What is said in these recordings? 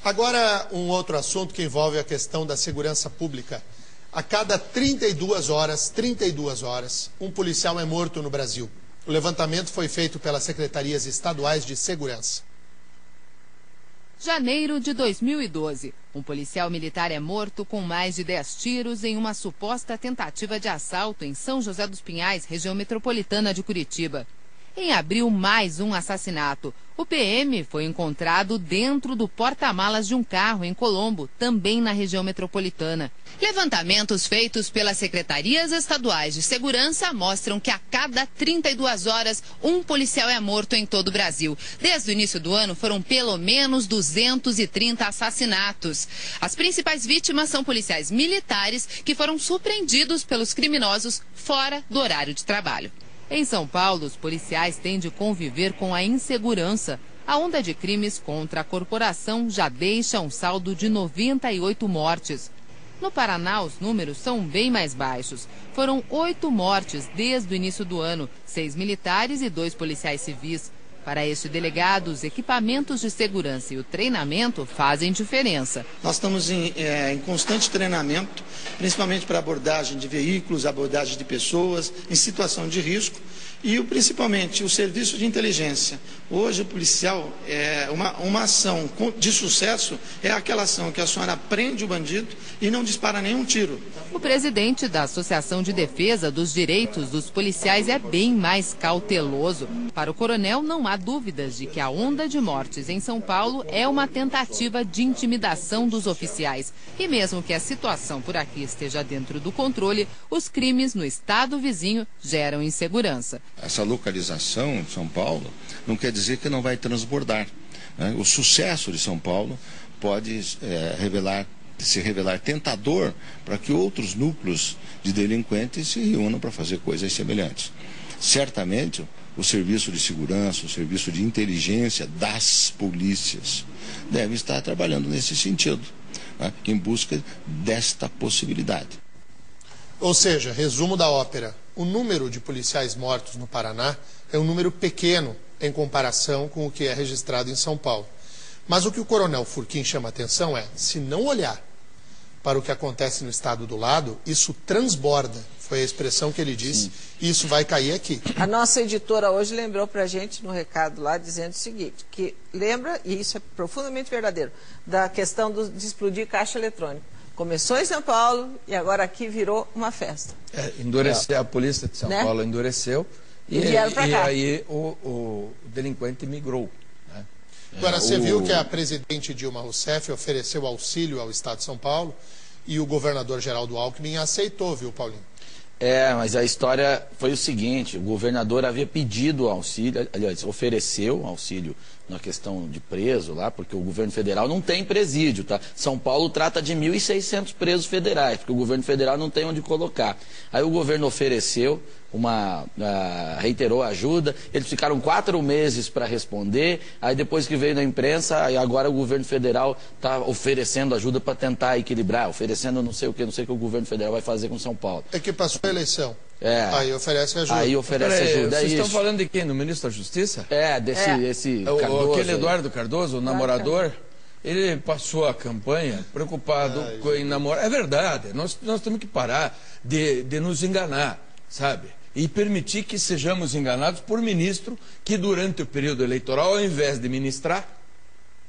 Agora, um outro assunto que envolve a questão da segurança pública. A cada 32 horas, um policial é morto no Brasil. O levantamento foi feito pelas secretarias estaduais de segurança. Janeiro de 2012. Um policial militar é morto com mais de 10 tiros em uma suposta tentativa de assalto em São José dos Pinhais, região metropolitana de Curitiba. Em abril, mais um assassinato. O PM foi encontrado dentro do porta-malas de um carro em Colombo, também na região metropolitana. Levantamentos feitos pelas secretarias estaduais de segurança mostram que a cada 32 horas, um policial é morto em todo o Brasil. Desde o início do ano, foram pelo menos 230 assassinatos. As principais vítimas são policiais militares que foram surpreendidos pelos criminosos fora do horário de trabalho. Em São Paulo, os policiais têm de conviver com a insegurança. A onda de crimes contra a corporação já deixa um saldo de 98 mortes. No Paraná, os números são bem mais baixos. Foram 8 mortes desde o início do ano, 6 militares e 2 policiais civis. Para este delegado, os equipamentos de segurança e o treinamento fazem diferença. Nós estamos em constante treinamento, principalmente para abordagem de veículos, abordagem de pessoas em situação de risco e principalmente o serviço de inteligência. Hoje o policial, uma ação de sucesso é aquela ação que a senhora prende o bandido e não dispara nenhum tiro. O presidente da Associação de Defesa dos Direitos dos Policiais é bem mais cauteloso. Para o coronel, não há dúvidas de que a onda de mortes em São Paulo é uma tentativa de intimidação dos oficiais. E mesmo que a situação por aqui esteja dentro do controle, os crimes no estado vizinho geram insegurança. Essa localização de São Paulo não quer dizer que não vai transbordar, né? O sucesso de São Paulo pode se revelar tentador para que outros núcleos de delinquentes se reúnam para fazer coisas semelhantes. Certamente, o serviço de segurança, o serviço de inteligência das polícias deve estar trabalhando nesse sentido, né? Em busca desta possibilidade. Ou seja, resumo da ópera, o número de policiais mortos no Paraná é um número pequeno em comparação com o que é registrado em São Paulo. Mas o que o coronel Furquim chama a atenção é, se não olhar para o que acontece no estado do lado, isso transborda. Foi a expressão que ele disse, sim. E isso vai cair aqui. A nossa editora hoje lembrou para a gente no recado lá, dizendo o seguinte, que lembra, e isso é profundamente verdadeiro, da questão de explodir caixa eletrônico. Começou em São Paulo e agora aqui virou uma festa. A polícia de São Paulo endureceu e aí o delinquente migrou. Né? Agora, você viu que a presidente Dilma Rousseff ofereceu auxílio ao Estado de São Paulo e o governador Geraldo Alckmin aceitou, viu, Paulinho? Mas a história foi o seguinte, o governador havia pedido auxílio, aliás, ofereceu auxílio na questão de preso lá, porque o governo federal não tem presídio, tá? São Paulo trata de 1.600 presos federais, porque o governo federal não tem onde colocar. Aí o governo ofereceu, reiterou a ajuda, eles ficaram 4 meses para responder, aí depois que veio na imprensa, aí agora o governo federal está oferecendo ajuda para tentar equilibrar, oferecendo não sei o que o governo federal vai fazer com São Paulo. É que passou a eleição. Aí oferece ajuda. Aí oferece ajuda. Vocês estão falando de quem? Do ministro da Justiça? Esse Cardoso. Aquele Eduardo Cardoso, o namorador, ele passou a campanha preocupado em namorar. É verdade, nós temos que parar de nos enganar, sabe? E permitir que sejamos enganados por ministro que durante o período eleitoral, ao invés de ministrar,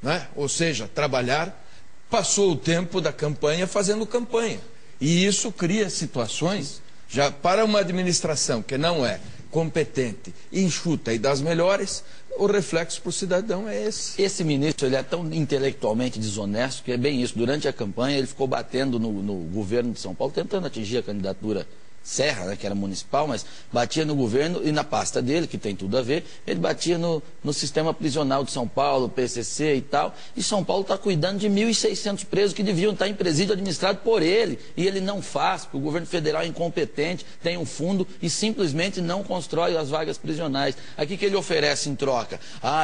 né? Ou seja, trabalhar, passou o tempo da campanha fazendo campanha. E isso cria situações... Já para uma administração que não é competente, enxuta e das melhores, o reflexo para o cidadão é esse. Esse ministro ele é tão intelectualmente desonesto que é bem isso. Durante a campanha ele ficou batendo no governo de São Paulo, tentando atingir a candidatura Serra, né, que era municipal, mas batia no governo e na pasta dele, que tem tudo a ver, ele batia no sistema prisional de São Paulo, PCC e tal, e São Paulo está cuidando de 1.600 presos que deviam estar em presídio administrado por ele, e ele não faz, porque o governo federal é incompetente, tem um fundo e simplesmente não constrói as vagas prisionais. Aqui que ele oferece em troca,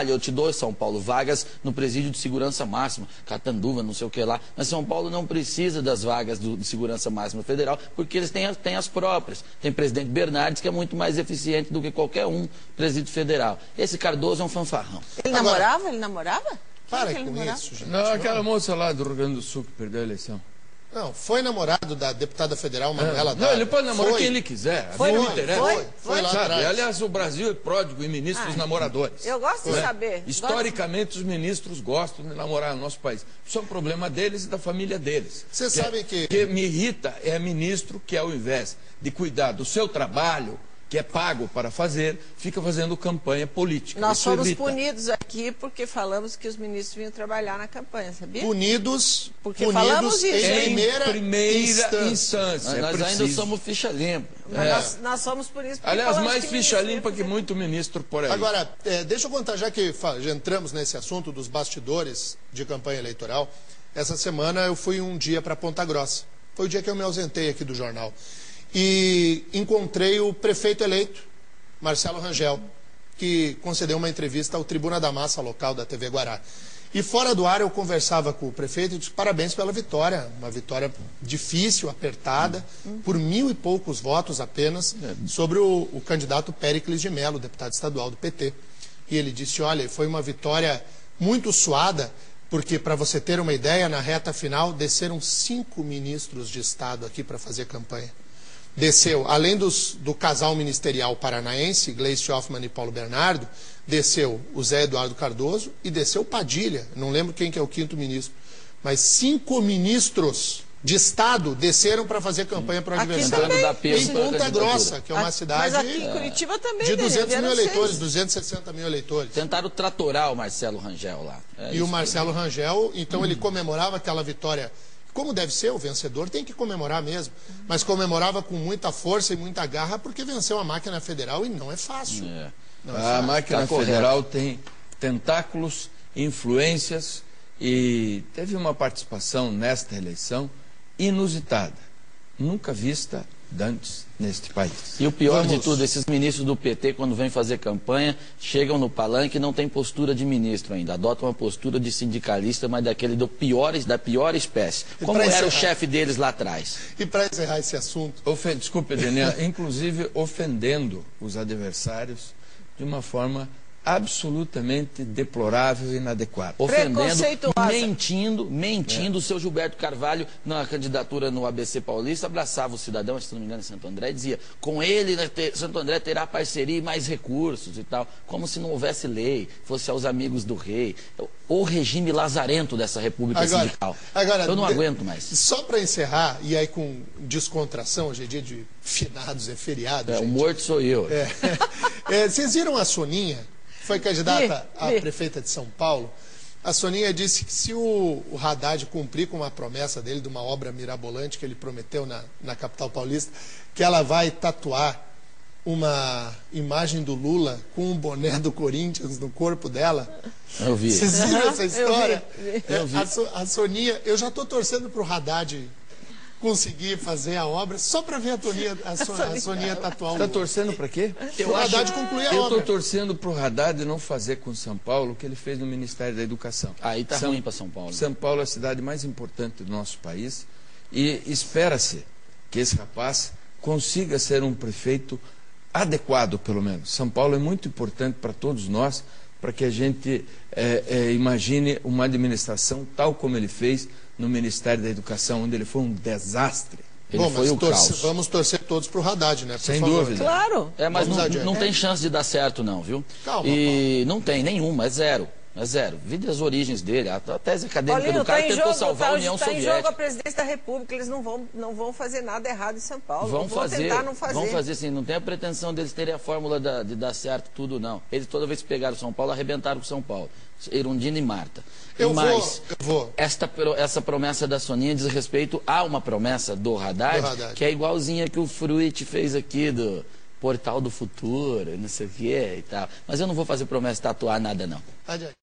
eu te dou, São Paulo, vagas no presídio de segurança máxima, Catanduva, não sei o que lá, mas São Paulo não precisa das vagas de segurança máxima federal, porque eles têm as próprias. Tem presidente Bernardes, que é muito mais eficiente do que qualquer presídio federal. Esse Cardoso é um fanfarrão. Ele namorava? Ele namorava? Para que ele com namorava? isso, gente. Não, aquela moça lá do Rio Grande do Sul que perdeu a eleição. Não, foi namorado da deputada federal Manuela Não, Dávila. ele pode namorar Foi. quem ele quiser. Foi, não foi, interessa. Foi lá Sabe? atrás. Aliás, o Brasil é pródigo em ministros namoradores. Eu gosto de saber. Historicamente, os ministros gostam de namorar no nosso país. Isso é um problema deles e da família deles. Vocês sabem que... O que me irrita é ministro que, ao invés de cuidar do seu trabalho, que é pago para fazer, fica fazendo campanha política. Nós Isso fomos irrita. punidos aqui porque falamos que os ministros vinham trabalhar na campanha, sabia? Punidos falamos isso, em primeira instância. Mas É nós ainda preciso. somos ficha limpa. Mas nós somos punidos porque Aliás, falamos mais que ficha ministro limpa ia que fazer- muito ministro por aí. Agora, deixa eu contar, já que já entramos nesse assunto dos bastidores de campanha eleitoral, essa semana eu fui um dia para Ponta Grossa. Foi o dia que eu me ausentei aqui do jornal. E encontrei o prefeito eleito, Marcelo Rangel, que concedeu uma entrevista ao Tribuna da Massa local da TV Guará. E fora do ar eu conversava com o prefeito e disse parabéns pela vitória, uma vitória difícil, apertada, por 1.000 e poucos votos apenas, sobre o candidato Péricles de Mello, deputado estadual do PT. E ele disse, olha, foi uma vitória muito suada, porque, para você ter uma ideia, na reta final desceram 5 ministros de Estado aqui para fazer campanha. Desceu, além do casal ministerial paranaense, Gleice Hoffmann e Paulo Bernardo, desceu o Zé Eduardo Cardoso e desceu Padilha, não lembro quem que é o 5º ministro, mas 5 ministros de Estado desceram para fazer campanha para o Aqui adversário. também. Da Pia Em para a Ponta candidatura. Grossa, que é uma cidade Mas aqui em Curitiba também, de Daniel, 200 mil vieram eleitores, 6. 260 mil eleitores. Tentaram tratorar o Marcelo Rangel lá. E o Marcelo Rangel, então ele comemorava aquela vitória, como deve ser, o vencedor tem que comemorar mesmo, mas comemorava com muita força e muita garra porque venceu a máquina federal e não é fácil. Não é A fácil. máquina Tá correto. federal tem tentáculos, influências e teve uma participação nesta eleição inusitada, nunca vista antes neste país. E o pior Vamos. de tudo, esses ministros do PT, quando vêm fazer campanha, chegam no palanque e não tem postura de ministro ainda. Adotam uma postura de sindicalista, mas daquele da pior espécie. E Como pra era o encerrar- chefe deles lá atrás. E para encerrar esse assunto, Desculpe, Daniel, inclusive ofendendo os adversários de uma forma absolutamente deplorável e inadequada. Ofendendo, Preconceituosa. mentindo. O seu Gilberto Carvalho, na candidatura no ABC Paulista, abraçava o cidadão, se não me engano, em Santo André, e dizia, com ele, Santo André terá parceria e mais recursos e tal, como se não houvesse lei, fosse aos amigos do rei. O regime lazarento dessa república sindical. Eu não aguento mais. Só para encerrar, e aí com descontração, hoje é dia de finados, é feriado. O gente. morto sou eu. Vocês viram a Soninha? Foi candidata a Vi. prefeita de São Paulo. A Soninha disse que se o Haddad cumprir com uma promessa dele, de uma obra mirabolante que ele prometeu na capital paulista, que ela vai tatuar uma imagem do Lula com um boné do Corinthians no corpo dela. Eu vi. Vocês viram essa Eu história? vi. Eu vi. A Soninha, eu já estou torcendo para o Haddad conseguir fazer a obra só para ver a Soninha tatuar o Está Lula. torcendo para quê? O Haddad concluir a Eu obra. estou torcendo para o Haddad não fazer com São Paulo o que ele fez no Ministério da Educação. Aí tá ruim para São Paulo. São Paulo é a cidade mais importante do nosso país e espera-se que esse rapaz consiga ser um prefeito adequado, pelo menos. São Paulo é muito importante para todos nós, para que a gente imagine uma administração tal como ele fez no Ministério da Educação, onde ele foi um desastre. Ele Bom, foi mas o caos. vamos torcer todos para o Haddad, né? Por Sem favor. dúvida. Claro. Mas Vamos adiante. não tem chance de dar certo, não, viu? Calma, E não tem nenhuma, é zero. É zero. Vide as origens dele. A tese acadêmica Paulinho, do cara tá em tentou jogo, salvar a União tá em jogo Soviética. a presidência da República. Eles não vão fazer nada errado em São Paulo. Vão tentar não fazer. Vão fazer sim. Não tem a pretensão deles terem a fórmula de dar certo tudo, não. Eles toda vez que pegaram São Paulo, arrebentaram com São Paulo. Erundina e Marta. Eu Mas vou. essa promessa da Soninha diz respeito a uma promessa do Haddad, que é igualzinha que o Fruit fez aqui do Portal do Futuro, não sei o quê e tal. Mas eu não vou fazer promessa de tatuar nada, não. Adiante.